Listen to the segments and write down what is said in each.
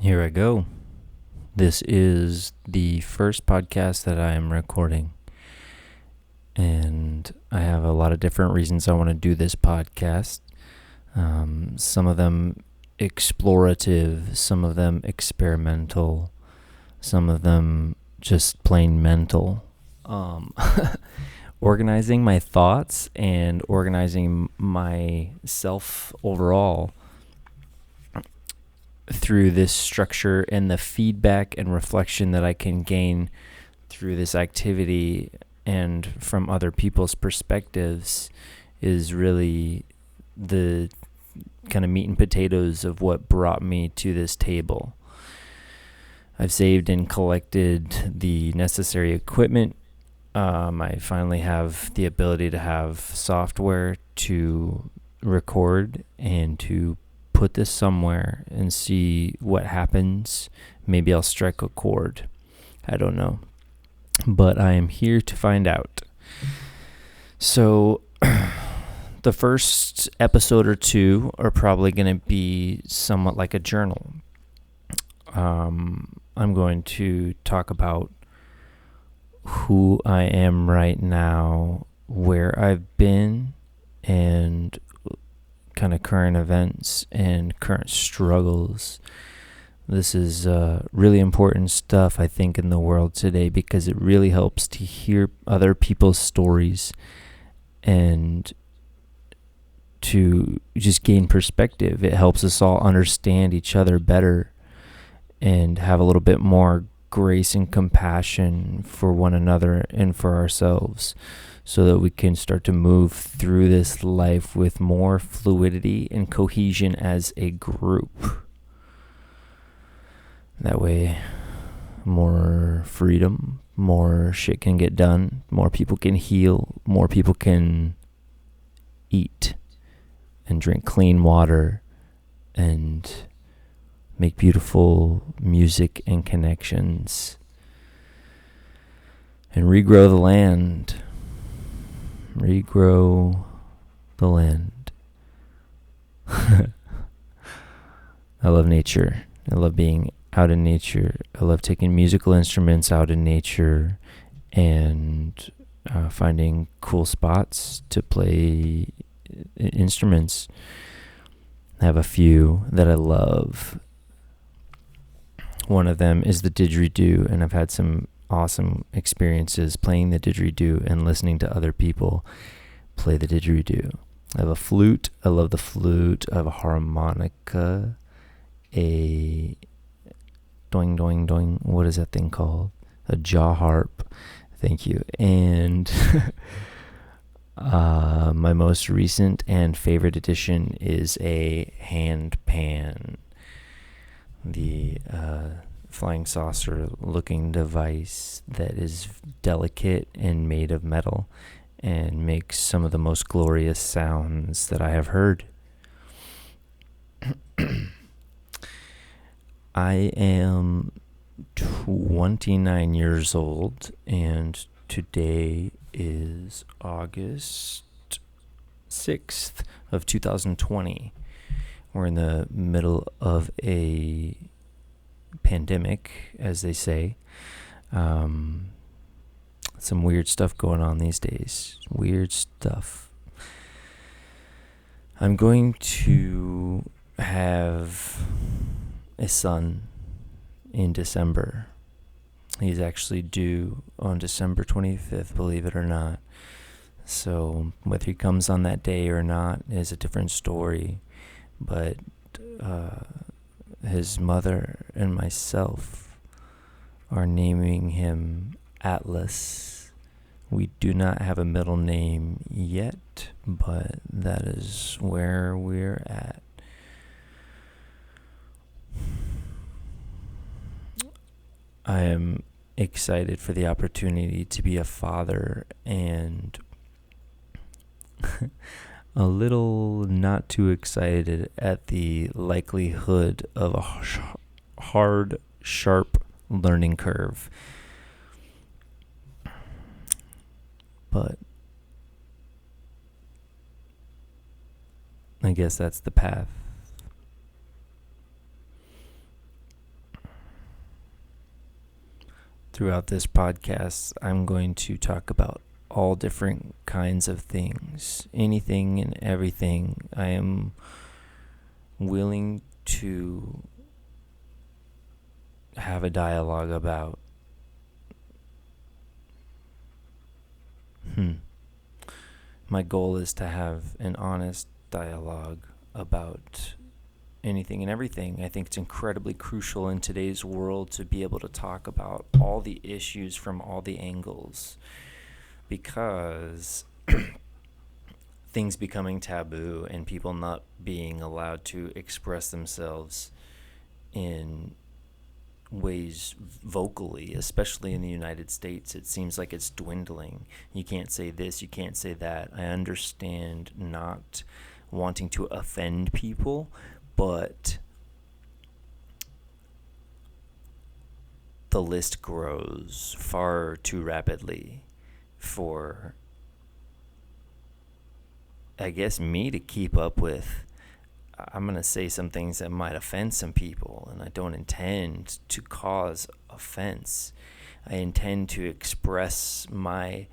Here I go. This is the first podcast that I am recording, and I have a lot of different reasons I want to do this podcast. Some of them explorative, some of them experimental, some of them just plain mental. Organizing my thoughts and organizing myself overall through this structure and the feedback and reflection that I can gain through this activity and from other people's perspectives is really the kind of meat and potatoes of what brought me to this table. I've saved and collected the necessary equipment. I finally have the ability to have software to record and to put this somewhere and see what happens. Maybe I'll strike a chord. I don't know. But I am here to find out. So the first episode or two are probably going to be somewhat like a journal. I'm going to talk about who I am right now, where I've been, and kind of current events and current struggles. This is really important stuff, I think, in the world today because it really helps to hear other people's stories and to just gain perspective. It helps us all understand each other better and have a little bit more grace and compassion for one another and for ourselves, so that we can start to move through this life with more fluidity and cohesion as a group. That way, more freedom, more shit can get done, more people can heal, more people can eat and drink clean water and make beautiful music and connections and regrow the land. Regrow the land. I love nature. I love being out in nature. I love taking musical instruments out in nature and finding cool spots to play instruments. I have a few that I love. One of them is the didgeridoo, and I've had some awesome experiences playing the didgeridoo and listening to other people play the didgeridoo. I have a flute. I love the flute. I have a harmonica, a doing doing doing. What is that thing called? A jaw harp. Thank you. And my most recent and favorite addition is a hand pan. The flying saucer looking device that is delicate and made of metal and makes some of the most glorious sounds that I have heard. I am 29 years old, and today is August 6th of 2020. We're in the middle of a pandemic, as they say. Some weird stuff going on these days. Weird stuff. I'm going to have a son in December. He's actually due on December 25th, believe it or not. So whether he comes on that day or not is a different story. But his mother and myself are naming him Atlas. We do not have a middle name yet, but that is where we're at. I am excited for the opportunity to be a father and a little not too excited at the likelihood of a hard, sharp learning curve. But I guess that's the path. Throughout this podcast, I'm going to talk about all different kinds of things, anything and everything. I am willing to have a dialogue about. My goal is to have an honest dialogue about anything and everything. I think it's incredibly crucial in today's world to be able to talk about all the issues from all the angles, because things becoming taboo and people not being allowed to express themselves in ways vocally, especially in the United States, it seems like it's dwindling. You can't say this, you can't say that. I understand not wanting to offend people, but the list grows far too rapidly for, I guess, me to keep up with. I'm going to say some things that might offend some people, and I don't intend to cause offense. I intend to express my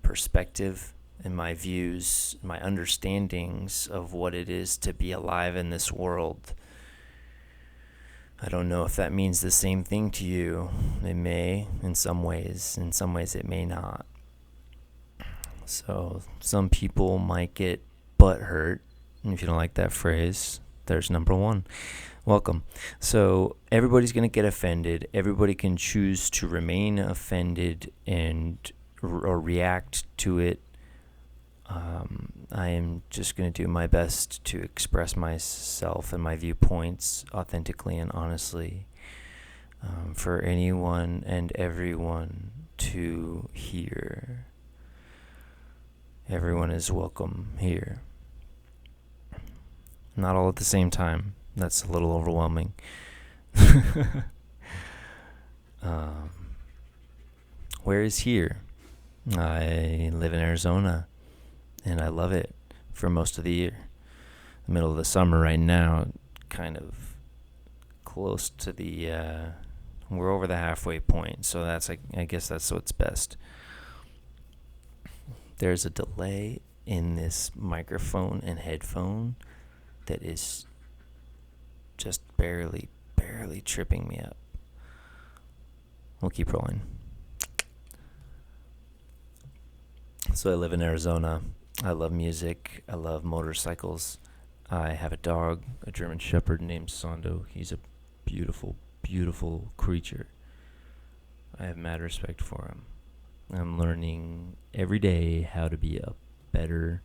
perspective and my views, my understandings of what it is to be alive in this world. I don't know if that means the same thing to you. It may in some ways it may not. So some people might get butthurt. And if you don't like that phrase, there's number one. Welcome. So everybody's going to get offended. Everybody can choose to remain offended or react to it. I am just going to do my best to express myself and my viewpoints authentically and honestly, for anyone and everyone to hear. Everyone is welcome here. Not all at the same time. That's a little overwhelming. Where is here? I live in Arizona, and I love it for most of the year. The middle of the summer right now, kind of close to the, we're over the halfway point, so that's, I guess that's what's best. There's a delay in this microphone and headphone that is just barely tripping me up. We'll keep rolling. So I live in Arizona. I love music. I love motorcycles. I have a dog, a German Shepherd named Sando. He's a beautiful, beautiful creature. I have mad respect for him. I'm learning every day how to be a better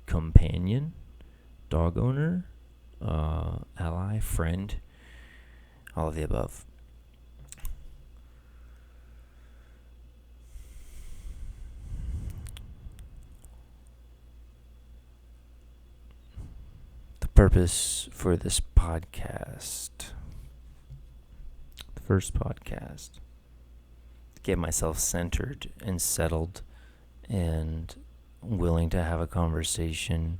companion, dog owner, ally, friend, all of the above. The purpose for this podcast, the first podcast, to get myself centered and settled and willing to have a conversation.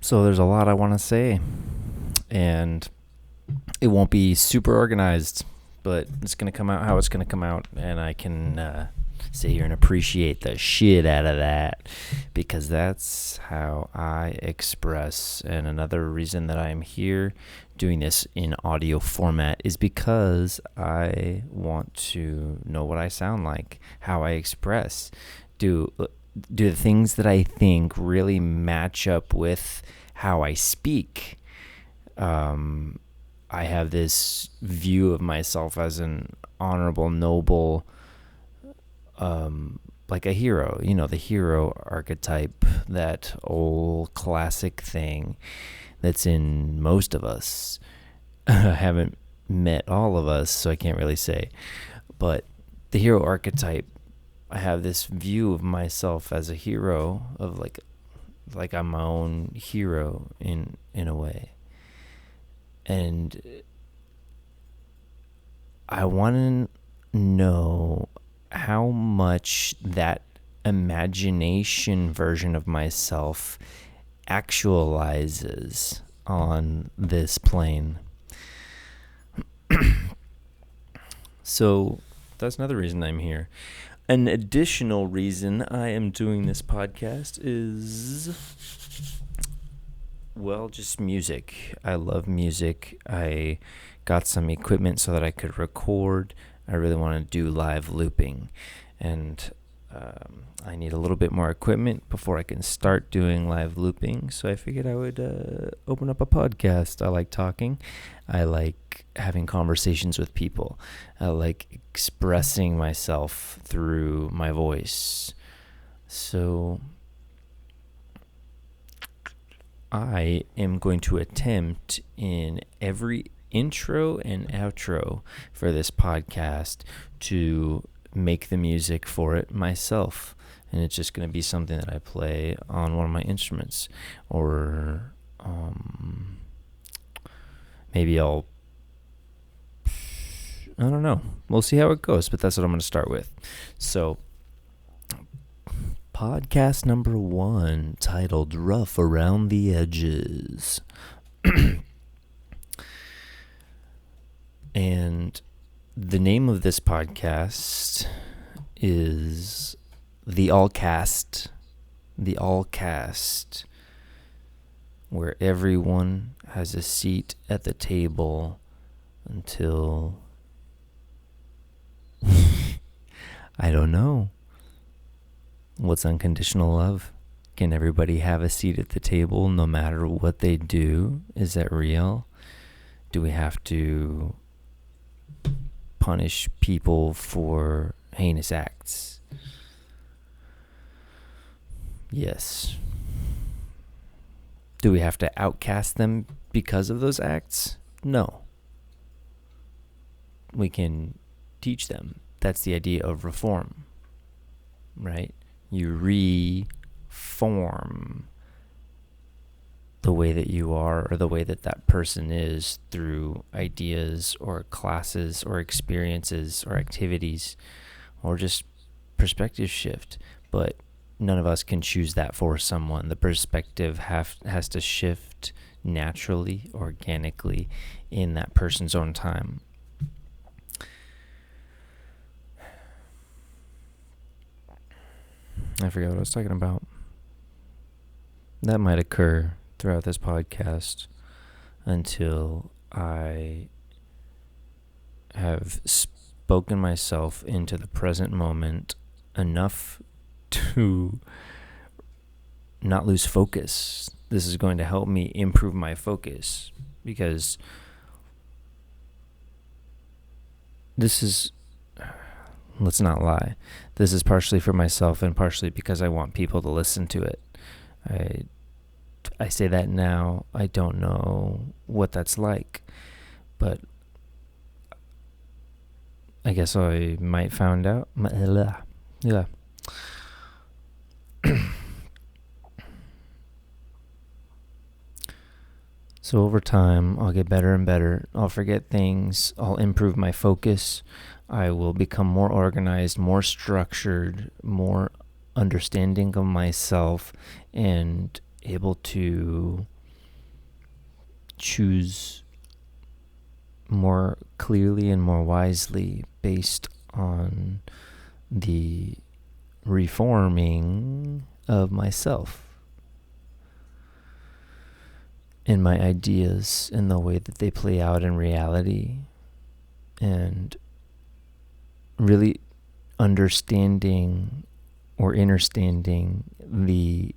So there's a lot I want to say, and it won't be super organized, but it's going to come out how it's going to come out, and I can sit here and appreciate the shit out of that, because that's how I express. And another reason that I'm here doing this in audio format is because I want to know what I sound like, how I express. Do the things that I think really match up with how I speak? I have this view of myself as an honorable, noble, like a hero, the hero archetype, that old classic thing that's in most of us. I haven't met all of us, so I can't really say, but the hero archetype, I have this view of myself as a hero, of like I'm my own hero in a way. And I want to know how much that imagination version of myself actualizes on this plane. So that's another reason I'm here. An additional reason I am doing this podcast is, well, just music. I love music. I got some equipment so that I could record. I really want to do live looping, and I need a little bit more equipment before I can start doing live looping. So I figured I would open up a podcast. I like talking. I like having conversations with people. I like expressing myself through my voice. So I am going to attempt in every intro and outro for this podcast to make the music for it myself. And it's just going to be something that I play on one of my instruments. Or maybe I don't know. We'll see how it goes, but that's what I'm going to start with. So, podcast number 1, titled Rough Around the Edges. And the name of this podcast is The Allcast. The Allcast, where everyone has a seat at the table until I don't know. What's unconditional love? Can everybody have a seat at the table no matter what they do? Is that real? Do we have to punish people for heinous acts? Yes. Do we have to outcast them because of those acts? No. We can teach them. That's the idea of reform, right? You reform the way that you are or the way that that person is through ideas or classes or experiences or activities or just perspective shift. But none of us can choose that for someone. The perspective has to shift naturally, organically in that person's own time. I forget what I was talking about. That might occur throughout this podcast until I have spoken myself into the present moment enough to not lose focus. This is going to help me improve my focus, because this is, let's not lie, this is partially for myself and partially because I want people to listen to it. I say that now. I don't know what that's like, but I guess I might find out. Yeah. So over time, I'll get better and better. I'll forget things. I'll improve my focus. I will become more organized, more structured, more understanding of myself, and able to choose more clearly and more wisely based on the reforming of myself and my ideas and the way that they play out in reality, and really understanding or understanding the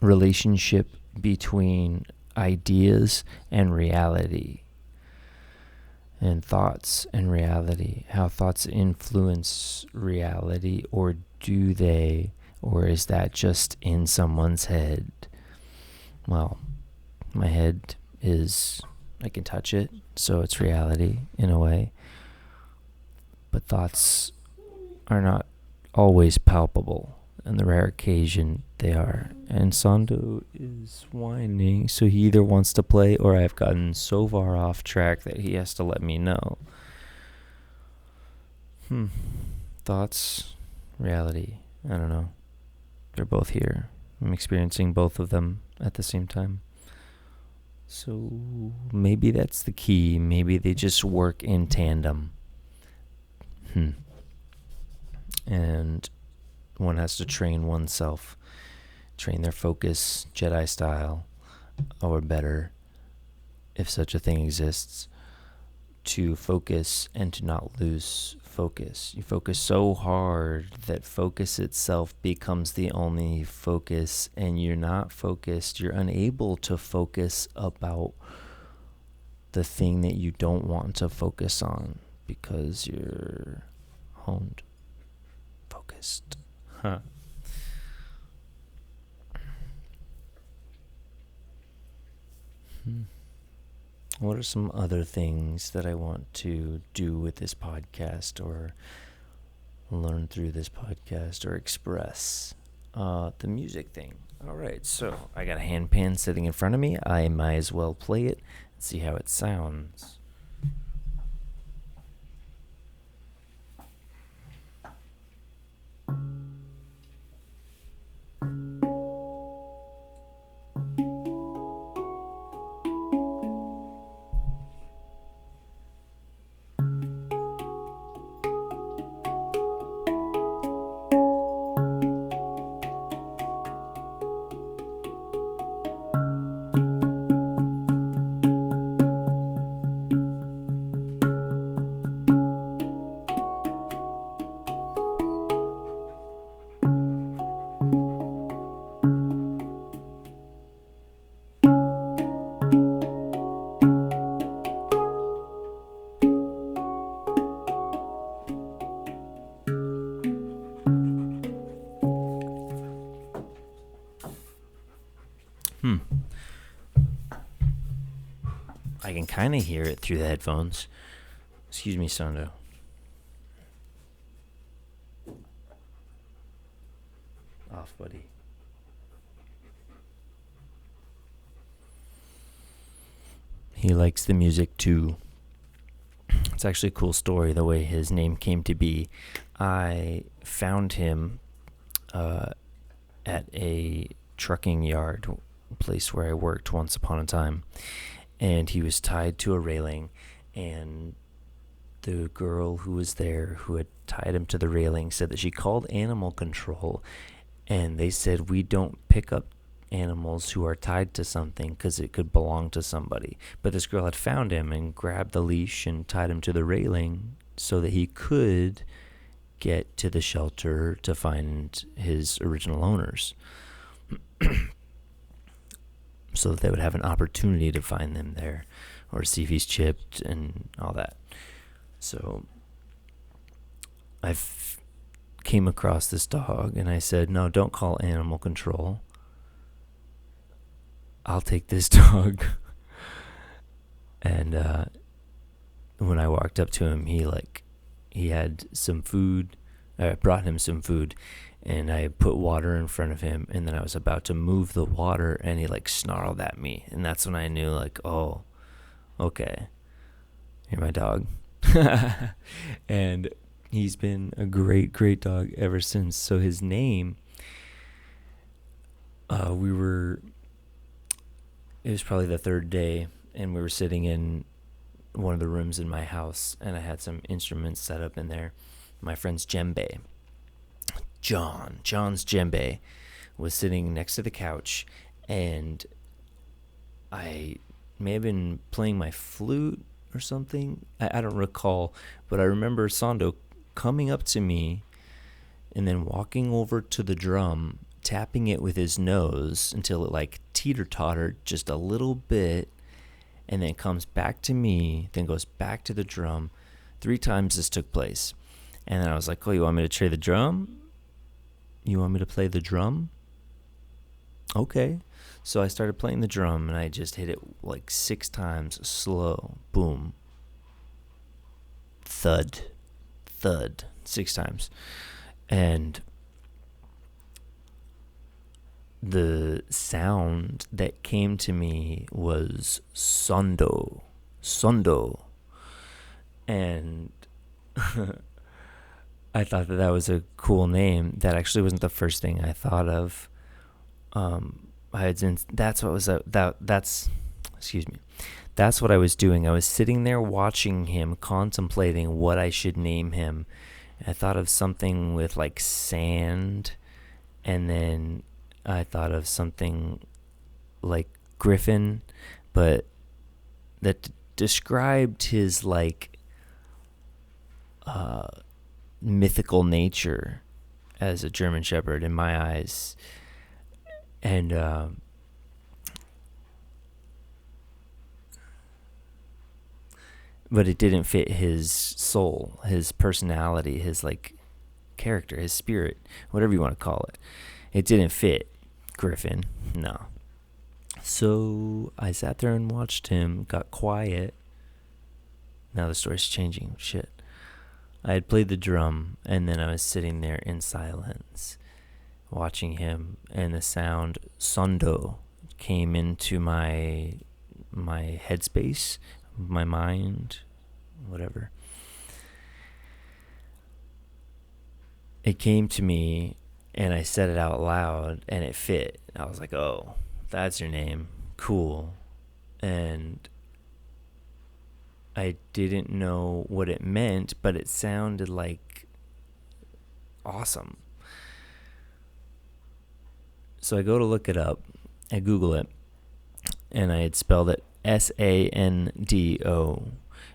relationship between ideas and reality, and thoughts and reality, how thoughts influence reality, or do they, or is that just in someone's head? Well, my head is, I can touch it, so it's reality in a way, but thoughts are not always palpable. On the rare occasion, they are. And Sando is whining, so he either wants to play or I've gotten so far off track that he has to let me know. thoughts, reality. I don't know. They're both here. I'm experiencing both of them at the same time. So maybe that's the key. Maybe they just work in tandem. And one has to train oneself, train their focus, Jedi style, or better, if such a thing exists, to focus and to not lose focus. You focus so hard that focus itself becomes the only focus, and you're not focused. You're unable to focus about the thing that you don't want to focus on because you're honed, focused. What are some other things that I want to do with this podcast, or learn through this podcast, or express? The music thing. All right, so I got a handpan sitting in front of me. I might as well play it and see how it sounds. I can kind of hear it through the headphones. Excuse me, Sando. Off, buddy. He likes the music too. It's actually a cool story, the way his name came to be. I found him at a trucking yard, place where I worked once upon a time. And he was tied to a railing, and the girl who was there, who had tied him to the railing, said that she called animal control, and they said, we don't pick up animals who are tied to something because it could belong to somebody. But this girl had found him and grabbed the leash and tied him to the railing so that he could get to the shelter to find his original owners. So that they would have an opportunity to find them there, or see if he's chipped and all that. So I came across this dog, and I said, no, don't call animal control. I'll take this dog. And when I walked up to him, he had some food. I brought him some food, and I put water in front of him, and then I was about to move the water, and he snarled at me, and that's when I knew oh, okay, you're my dog. And he's been a great dog ever since. So his name, it was probably the third day, and we were sitting in one of the rooms in my house, and I had some instruments set up in there. My friend's djembe, John's djembe, was sitting next to the couch, and I may have been playing my flute or something. I don't recall, but I remember Sando coming up to me and then walking over to the drum, tapping it with his nose until it teeter-tottered just a little bit, and then comes back to me, then goes back to the drum. 3 times this took place. And then I was like, oh, you want me to play the drum? You want me to play the drum? Okay. So I started playing the drum, and I just hit it 6 times, slow, boom, thud, 6 times. And the sound that came to me was Sondo. And I thought that was a cool name. That actually wasn't the first thing I thought of. That's what was that's excuse me. That's what I was doing. I was sitting there watching him, contemplating what I should name him. I thought of something with like sand, and then I thought of something like Griffin, but that described his like mythical nature as a German Shepherd in my eyes. And but it didn't fit his soul, his personality, his like character, his spirit, whatever you want to call it. It didn't fit Griffin, no. So I sat there and watched him, got quiet. Now the story's changing, shit. I had played the drum, and then I was sitting there in silence, watching him, and the sound Sondo came into my headspace, my mind, whatever. It came to me, and I said it out loud, and it fit. I was like, oh, that's your name. Cool. And I didn't know what it meant, but it sounded like awesome. So I go to look it up. I Google it, and I had spelled it Sando,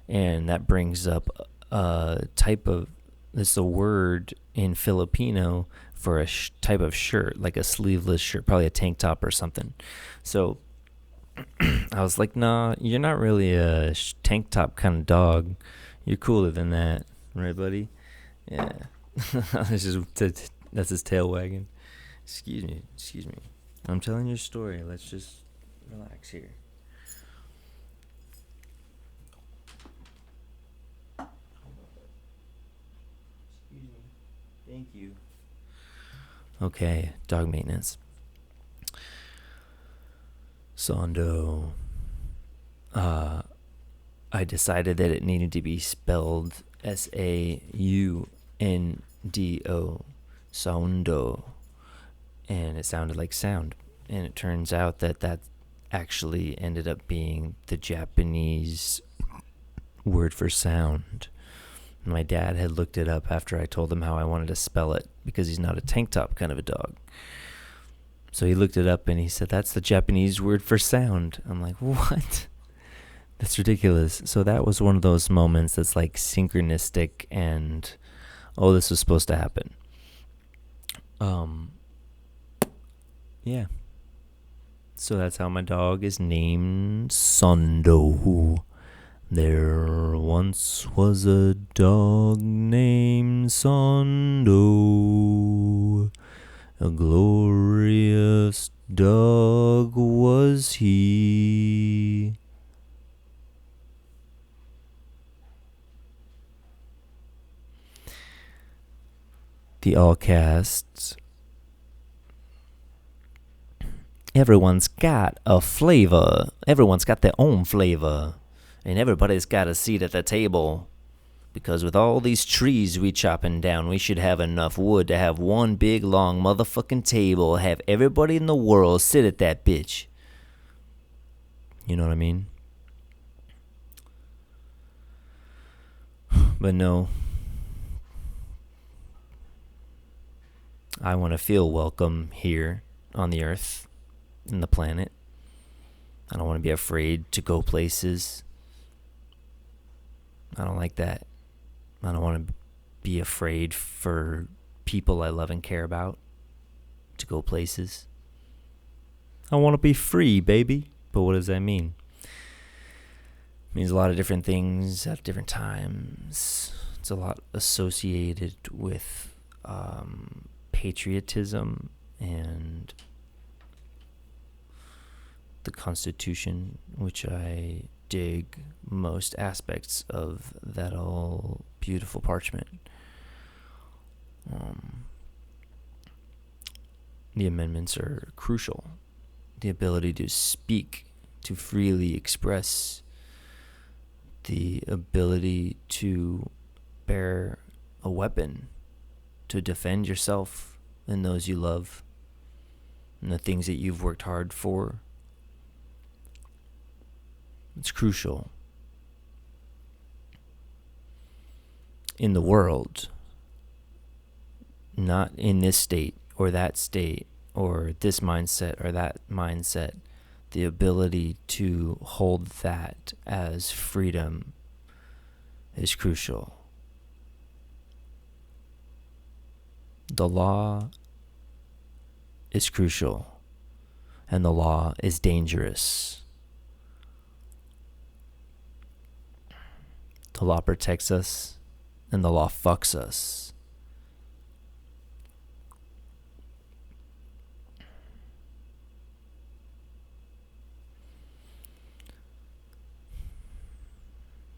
and that brings up a type of, it's a word in Filipino for a type of shirt, like a sleeveless shirt, probably a tank top or something. So I was like, nah, you're not really a tank top kind of dog. You're cooler than that, right, buddy? Yeah. That's his tail wagging. Excuse me. I'm telling your story. Let's just relax here. Excuse me. Thank you. Okay, dog maintenance. Sondo. I decided that it needed to be spelled Saundo. Soundo. And it sounded like sound. And it turns out that actually ended up being the Japanese word for sound. My dad had looked it up after I told him how I wanted to spell it, because he's not a tank top kind of a dog. So he looked it up and he said, that's the Japanese word for sound. I'm like, what? That's ridiculous. So that was one of those moments that's like synchronistic and, oh, this was supposed to happen. Yeah. So that's how my dog is named Sondo. There once was a dog named Sondo. A glorious dog was he. The all casts. Everyone's got a flavor. Everyone's got their own flavor. And everybody's got a seat at the table. Because with all these trees we chopping down, we should have enough wood to have one big long motherfucking table. Have everybody in the world sit at that bitch. You know what I mean? But no. I want to feel welcome here on the earth, in the planet. I don't want to be afraid to go places. I don't like that. I don't want to be afraid for people I love and care about to go places. I want to be free, baby. But what does that mean? It means a lot of different things at different times. It's a lot associated with patriotism and the Constitution, which I dig most aspects of that all beautiful parchment. The amendments are crucial. The ability to speak, to freely express, the ability to bear a weapon to defend yourself and those you love and the things that you've worked hard for. It's crucial. In the world, not in this state or that state or this mindset or that mindset, the ability to hold that as freedom is crucial. The law is crucial, and the law is dangerous. The law protects us, and the law fucks us.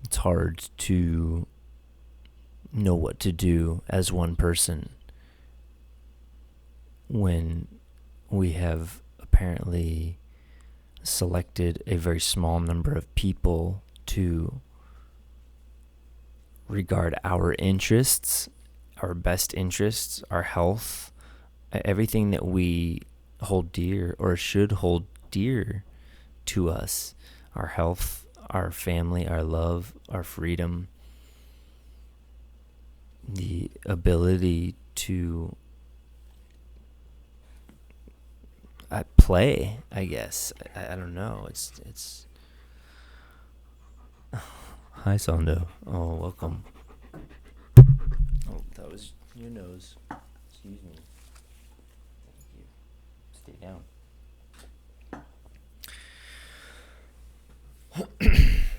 It's hard to know what to do as one person when we have apparently selected a very small number of people to regard our interests, our best interests, our health, everything that we hold dear or should hold dear to us, our health, our family, our love, our freedom, the ability to play, I guess. I don't know. It's Hi, Sando. Oh, welcome. Oh, that was your nose. Excuse me. Thank you. Stay down.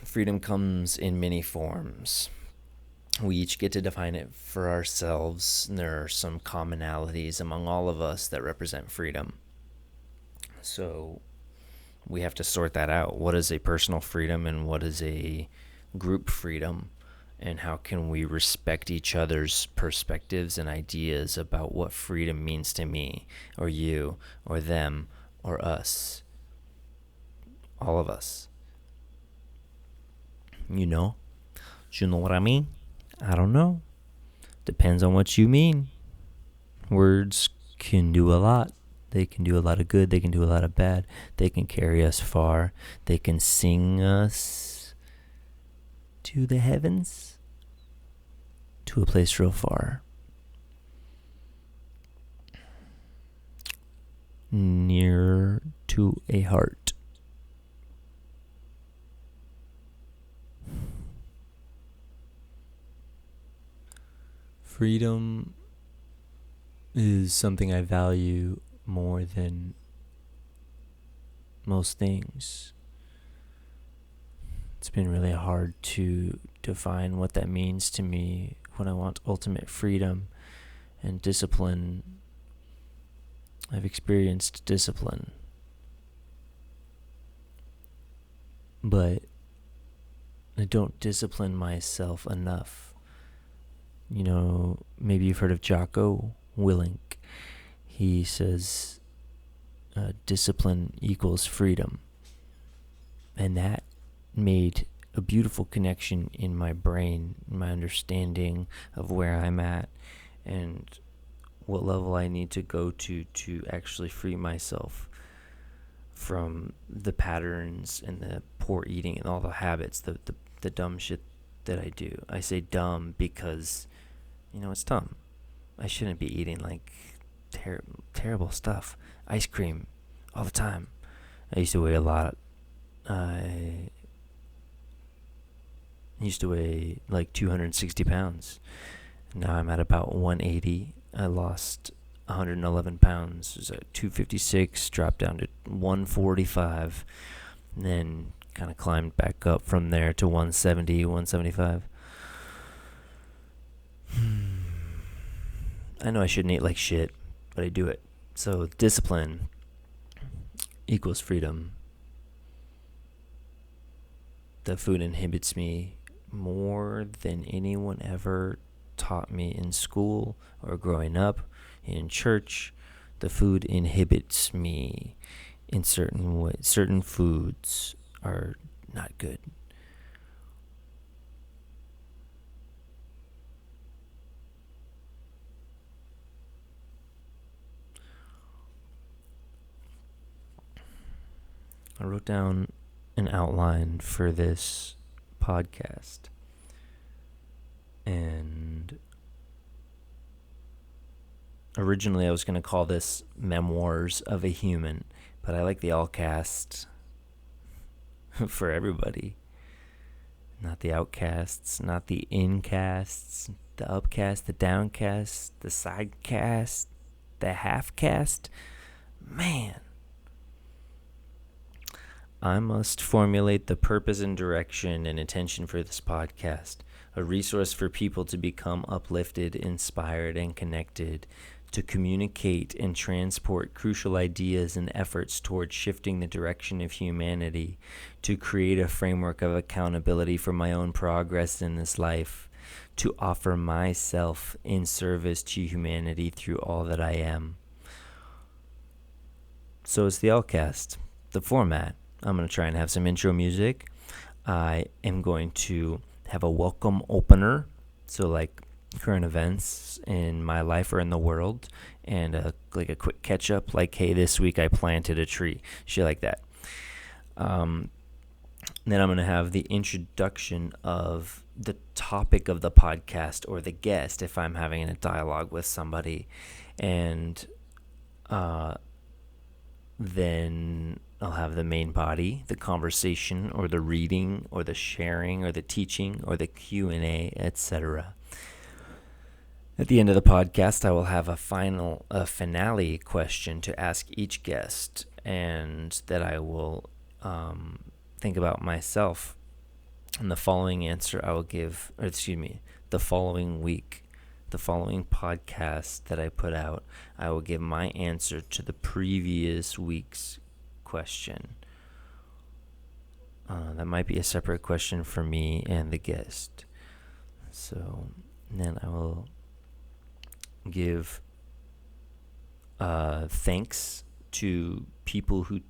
Freedom comes in many forms. We each get to define it for ourselves, and there are some commonalities among all of us that represent freedom. So we have to sort that out. What is a personal freedom and what is a group freedom? And how can we respect each other's perspectives and ideas about what freedom means to me or you or them or us? All of us. You know? Do you know what I mean? I don't know. Depends on what you mean. Words can do a lot. They can do a lot of good. They can do a lot of bad. They can carry us far. They can sing us to the heavens, to a place real far. Near to a heart. Freedom is something I value more than most things. It's been really hard to define what that means to me when I want ultimate freedom and discipline. I've experienced discipline, but I don't discipline myself enough. You know, maybe you've heard of Jocko Willink. He says discipline equals freedom. And that made a beautiful connection in my brain, my understanding of where I'm at and what level I need to go to actually free myself from the patterns and the poor eating and all the habits, the dumb shit that I do. I say dumb because, it's dumb. I shouldn't be eating like terrible stuff. Ice cream all the time. I used to weigh a lot. I used to weigh like 260 pounds. Now I'm at about 180. I lost 111 pounds. It was at 256, dropped down to 145, and then kind of climbed back up from there to 170, 175. I know I shouldn't eat like shit, but I do it. So discipline equals freedom. The food inhibits me more than anyone ever taught me in school or growing up in church. The food inhibits me in certain ways. Certain foods are not good. I wrote down an outline for this podcast, and originally I was going to call this Memoirs of a Human, but I like the all cast for everybody. Not the outcasts, not the incasts, the upcast, the downcast, the sidecast, the half-cast. Man. I must formulate the purpose and direction and intention for this podcast, a resource for people to become uplifted, inspired, and connected, to communicate and transport crucial ideas and efforts towards shifting the direction of humanity, to create a framework of accountability for my own progress in this life, to offer myself in service to humanity through all that I am. So it's the Allcast, the format. I'm going to try and have some intro music. I am going to have a welcome opener, so like current events in my life or in the world, and like a quick catch up, like, hey, this week I planted a tree, shit like that. Then I'm going to have the introduction of the topic of the podcast or the guest if I'm having a dialogue with somebody, and then I'll have the main body, the conversation or the reading or the sharing or the teaching or the Q&A, etc. At the end of the podcast, I will have a finale question to ask each guest, and that I will think about myself. And the following answer I will give, the following week, the following podcast that I put out, I will give my answer to the previous week's question. That might be a separate question for me and the guest. So then I will give thanks to people who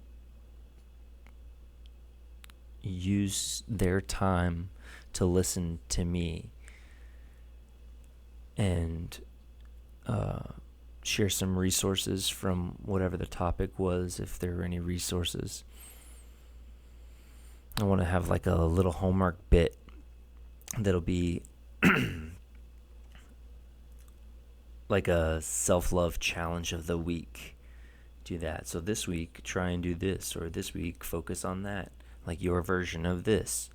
use their time to listen to me, and share some resources from whatever the topic was, if there were any resources. I want to have like a little homework bit that'll be like a self-love challenge of the week. Do that. So this week, try and do this, or this week, focus on that, like your version of this.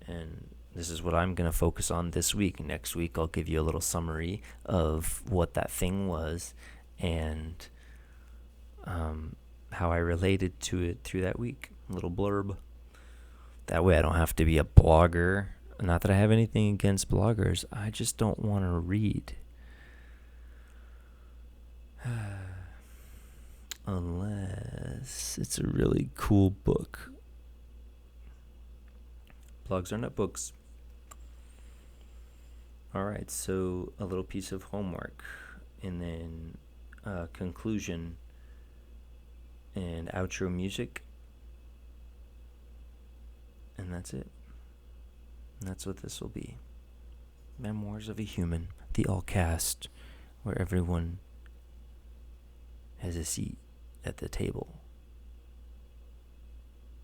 And this is what I'm going to focus on this week. Next week, I'll give you a little summary of what that thing was and how I related to it through that week. A little blurb. That way I don't have to be a blogger. Not that I have anything against bloggers. I just don't want to read. Unless it's a really cool book. Blogs are not books. Alright, so a little piece of homework, and then conclusion and outro music, and that's it. And that's what this will be. Memoirs of a Human, the all cast, where everyone has a seat at the table.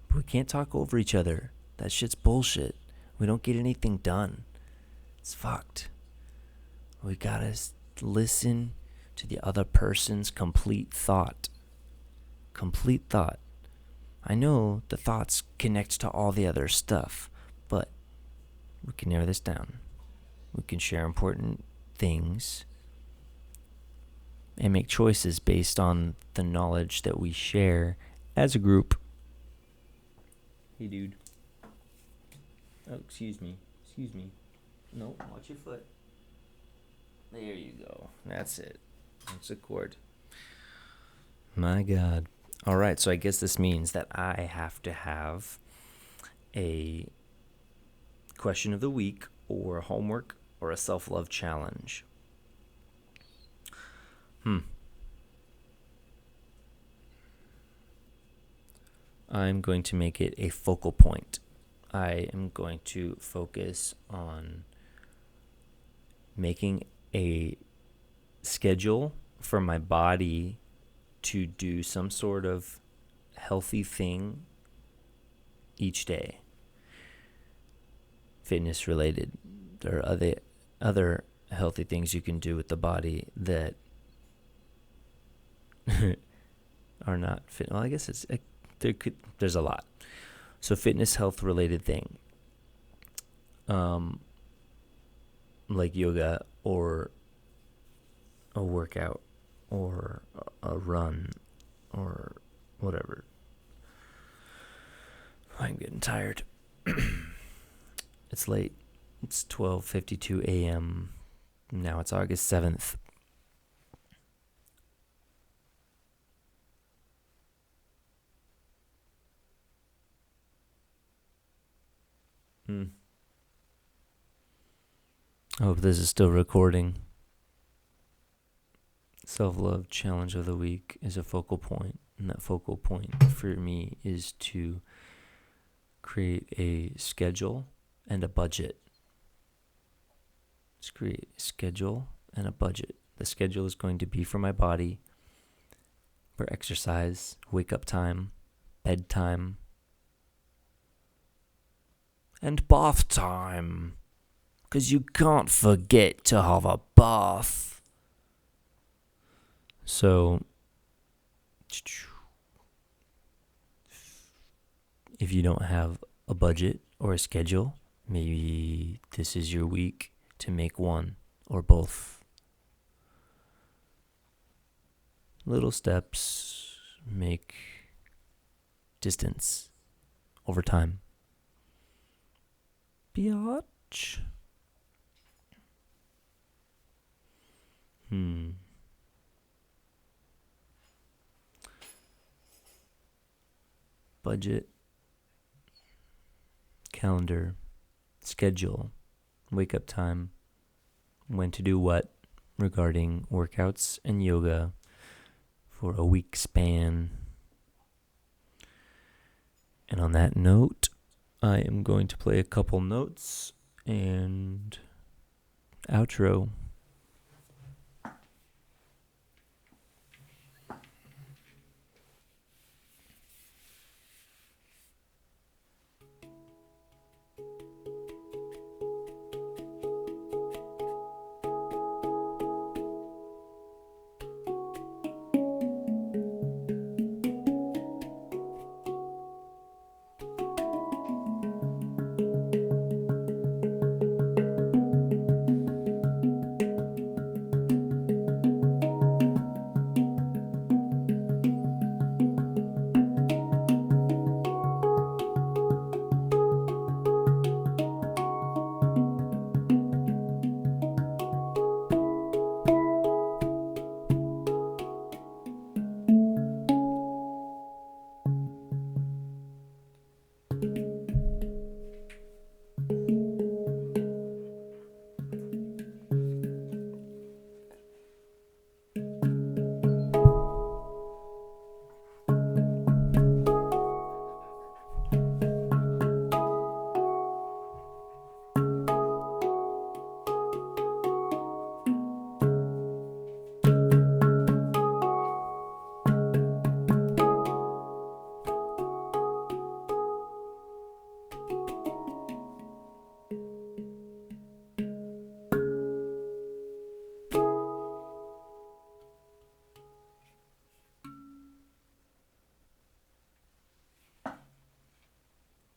But we can't talk over each other. That shit's bullshit. We don't get anything done. It's fucked. We gotta listen to the other person's complete thought. Complete thought. I know the thoughts connect to all the other stuff, but we can narrow this down. We can share important things and make choices based on the knowledge that we share as a group. Hey, dude. Oh, excuse me. No, watch your foot. There you go. That's it. That's a cord. My God. All right, so I guess this means that I have to have a question of the week, or a homework, or a self-love challenge. I'm going to make it a focal point. I am going to focus on making a schedule for my body to do some sort of healthy thing each day. Fitness related. There are other healthy things you can do with the body that are not fit. Well, I guess there's a lot. So fitness, health related thing, like yoga or a workout or a run or whatever. I'm getting tired. It's late. It's 12:52 a.m. Now it's August 7th. I hope this is still recording. Self-love challenge of the week is a focal point, and that focal point for me is to create a schedule and a budget. Let's create a schedule and a budget. The schedule is going to be for my body, for exercise, wake up time, bedtime, and bath time. Because you can't forget to have a bath. So, if you don't have a budget or a schedule, maybe this is your week to make one or both. Little steps make distance over time. Biatch. Budget, calendar, schedule, wake up time, when to do what regarding workouts and yoga for a week span. And on that note, I am going to play a couple notes and outro.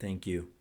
Thank you.